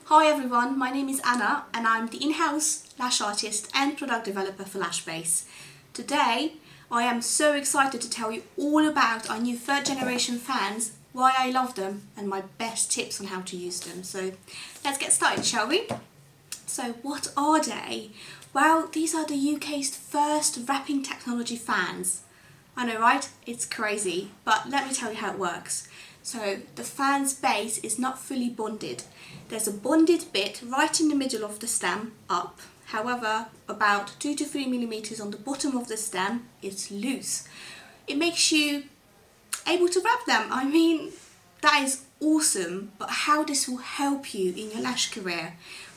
Hi everyone, my name is Anna and I'm the in-house lash artist and product developer for LashBase. Today I am so excited to tell you all about our new third generation fans, why I love them and my best tips on how to use them. So let's get started, shall we? So what are they? Well, these are the UK's first wrapping technology fans. I know, right? It's crazy, but let me tell you how it works. So the fan's base is not fully bonded. There's a bonded bit right in the middle of the stem up. However, about 2 to 3 millimeters on the bottom of the stem is loose. It makes you able to wrap them. I mean, that is awesome, but how this will help you in your lash career?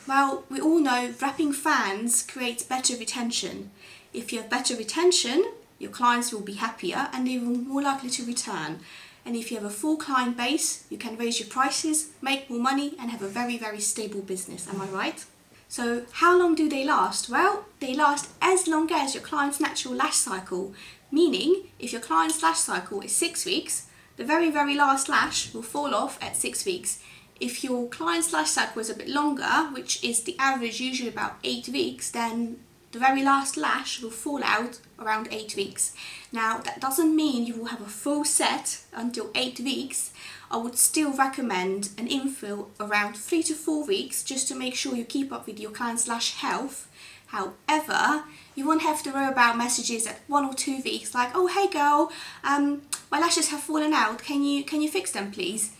Well, we all know wrapping fans creates better retention. If you have better retention, your clients will be happier and they will be more likely to return. And if you have a full client base, you can raise your prices, make more money and have a very, very stable business. Am I right? So how long do they last? Well, they last as long as your client's natural lash cycle. Meaning, if your client's lash cycle is 6 weeks, the very, very last lash will fall off at 6 weeks. If your client's lash cycle is a bit longer, which is the average usually about 8 weeks, then the very last lash will fall out around 8 weeks. Now, that doesn't mean you will have a full set until 8 weeks. I would still recommend an infill around 3 to 4 weeks just to make sure you keep up with your client's lash health. However, you won't have to worry about messages at 1 or 2 weeks like, oh hey girl, my lashes have fallen out, can you fix them please?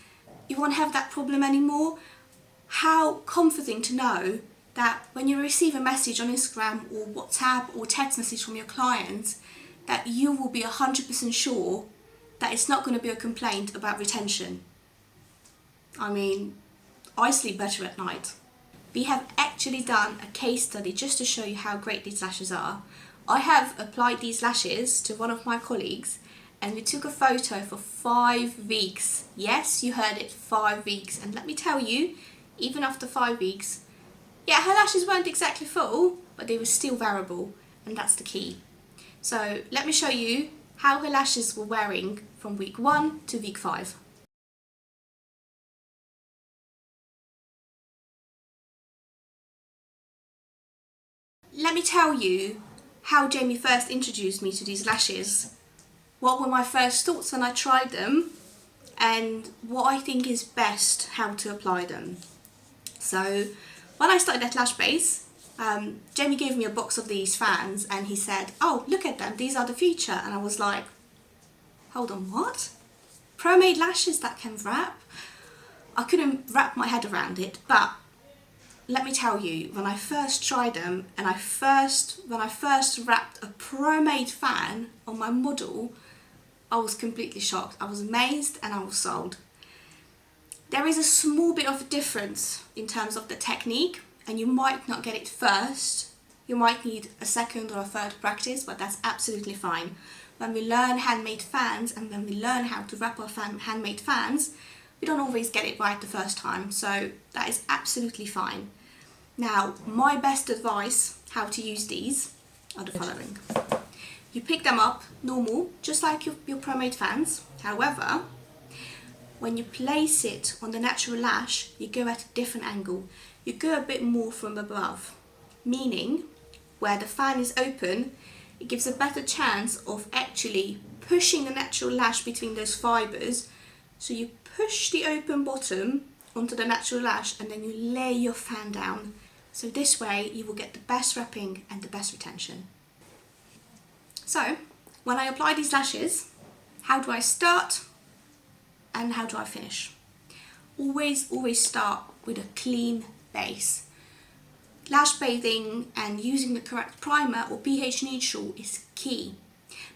You won't have that problem anymore. How comforting to know that when you receive a message on Instagram or WhatsApp or text message from your clients, that you will be 100% sure that it's not going to be a complaint about retention. I mean, I sleep better at night. We have actually done a case study just to show you how great these lashes are. I have applied these lashes to one of my colleagues and we took a photo for 5 weeks. Yes, you heard it, 5 weeks. And let me tell you, even after 5 weeks, yeah, her lashes weren't exactly full, but they were still wearable, and that's the key. So let me show you how her lashes were wearing from week 1 to week 5. Let me tell you how Jamie first introduced me to these lashes. What were my first thoughts when I tried them, and what I think is best how to apply them. So when I started at LashBase, Jamie gave me a box of these fans and he said, oh, look at them, these are the future. And I was like, hold on, what? Pro-made lashes that can wrap? I couldn't wrap my head around it, but let me tell you, when I first tried them and when I first wrapped a pro-made fan on my model, I was completely shocked. I was amazed and I was sold. There is a small bit of a difference in terms of the technique and you might not get it first. You might need a second or a third practice, but that's absolutely fine. When we learn handmade fans and when we learn how to wrap our handmade fans, we don't always get it right the first time, so that is absolutely fine. Now, my best advice how to use these are the following. You pick them up normal, just like your pro-made fans. However, when you place it on the natural lash, you go at a different angle. You go a bit more from above, meaning where the fan is open, it gives a better chance of actually pushing the natural lash between those fibers. So you push the open bottom onto the natural lash and then you lay your fan down. So this way you will get the best wrapping and the best retention. So when I apply these lashes, how do I start and how do I finish? Always start with a clean base. Lash bathing and using the correct primer or pH neutral is key,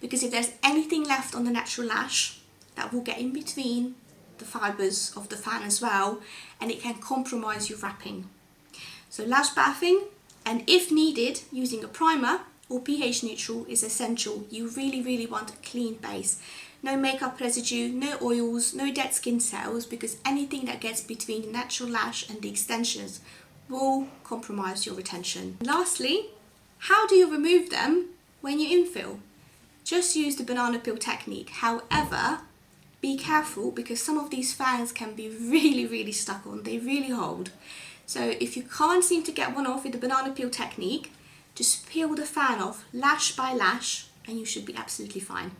because if there's anything left on the natural lash, that will get in between the fibers of the fan as well and it can compromise your wrapping. So lash bathing and if needed using a primer or pH neutral is essential. You really want a clean base. No makeup residue, no oils, no dead skin cells, because anything that gets between the natural lash and the extensions will compromise your retention. Lastly, how do you remove them when you infill? Just use the banana peel technique. However, be careful because some of these fans can be really stuck on, they really hold. So if you can't seem to get one off with the banana peel technique, just peel the fan off lash by lash and you should be absolutely fine.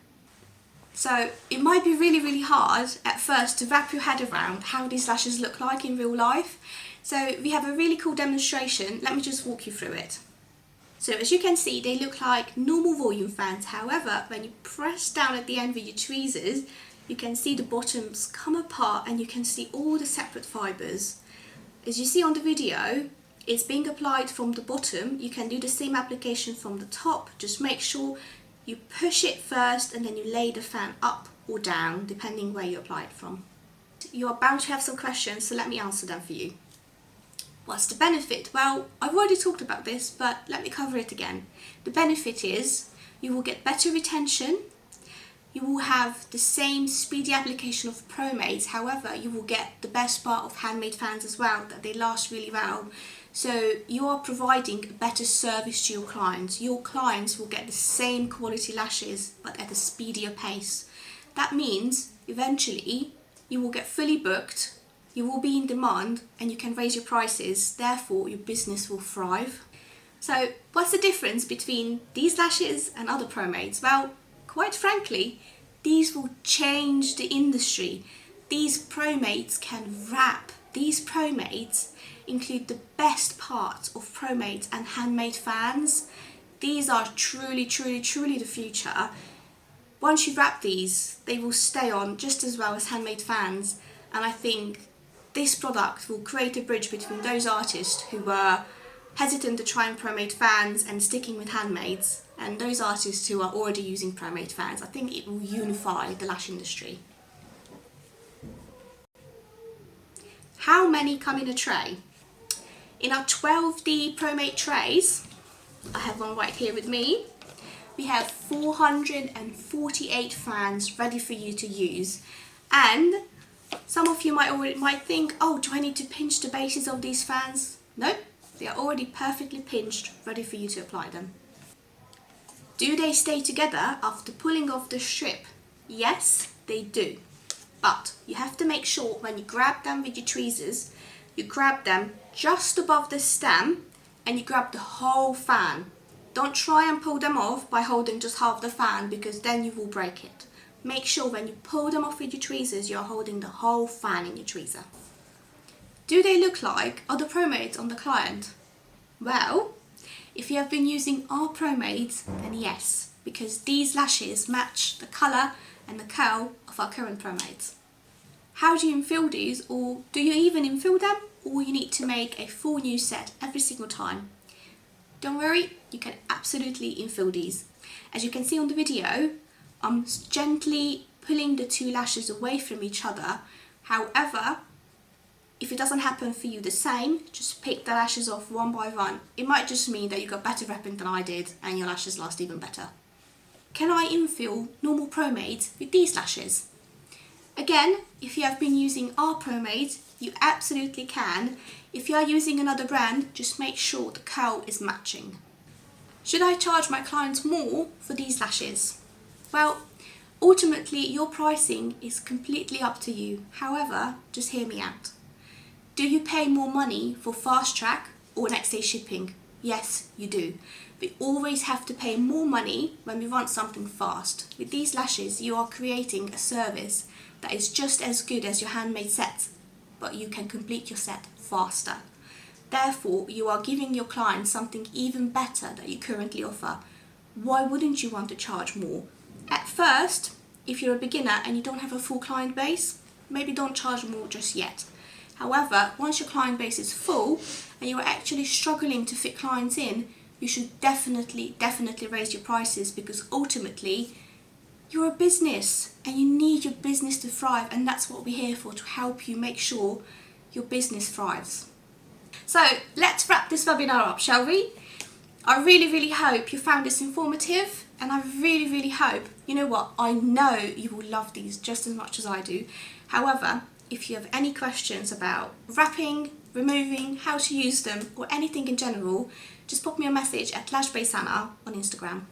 So it might be really hard at first to wrap your head around how these lashes look like in real life. So we have a really cool demonstration, let me just walk you through it. So as you can see, they look like normal volume fans. However, when you press down at the end with your tweezers, you can see the bottoms come apart and you can see all the separate fibres. As you see on the video, it's being applied from the bottom. You can do the same application from the top. Just make sure you push it first and then you lay the fan up or down, depending where you apply it from. You're bound to have some questions, so let me answer them for you. What's the benefit? Well, I've already talked about this, but let me cover it again. The benefit is you will get better retention, you will have the same speedy application of ProMades, however, you will get the best part of handmade fans as well, that they last really well. So you are providing a better service to your clients. Your clients will get the same quality lashes, but at a speedier pace. That means eventually you will get fully booked, you will be in demand and you can raise your prices, therefore your business will thrive. So what's the difference between these lashes and other ProMades? Well, quite frankly, these will change the industry. These ProMades can wrap. These ProMades include the best parts of ProMades and handmade fans. These are truly the future. Once you wrap these, they will stay on just as well as handmade fans, and I think this product will create a bridge between those artists who were hesitant to try and ProMade fans and sticking with handmades, and those artists who are already using ProMade fans. I think it will unify the lash industry. How many come in a tray? In our 12D ProMade trays, I have one right here with me, we have 448 fans ready for you to use. And some of you might think, oh, do I need to pinch the bases of these fans? No, they are already perfectly pinched, ready for you to apply them. Do they stay together after pulling off the strip? Yes, they do. But you have to make sure when you grab them with your tweezers, you grab them just above the stem and you grab the whole fan. Don't try and pull them off by holding just half the fan, because then you will break it. Make sure when you pull them off with your tweezers, you're holding the whole fan in your tweezer. Do they look like other ProMades on the client? Well, if you have been using our ProMades, then yes, because these lashes match the colour and the curl of our current ProMades. How do you infill these, or do you even infill them, or you need to make a full new set every single time? Don't worry, you can absolutely infill these. As you can see on the video, I'm gently pulling the two lashes away from each other. However, if it doesn't happen for you the same, just pick the lashes off one by one. It might just mean that you got better wrapping than I did and your lashes last even better. Can I infill normal ProMades with these lashes? Again, if you have been using our ProMades, you absolutely can. If you are using another brand, just make sure the curl is matching. Should I charge my clients more for these lashes? Well, ultimately your pricing is completely up to you. However, just hear me out. Do you pay more money for fast track or next day shipping? Yes, you do. We always have to pay more money when we want something fast. With these lashes, you are creating a service that is just as good as your handmade sets, but you can complete your set faster. Therefore, you are giving your clients something even better that you currently offer. Why wouldn't you want to charge more? At first, if you're a beginner and you don't have a full client base, maybe don't charge more just yet. However, once your client base is full and you're actually struggling to fit clients in, you should definitely raise your prices, because ultimately you're a business and you need your business to thrive, and that's what we're here for, to help you make sure your business thrives. So let's wrap this webinar up, shall we? I really hope you found this informative, and I really hope, you know what, I know you will love these just as much as I do. However, if you have any questions about wrapping, removing, how to use them, or anything in general, just pop me a message at LashBase on Instagram.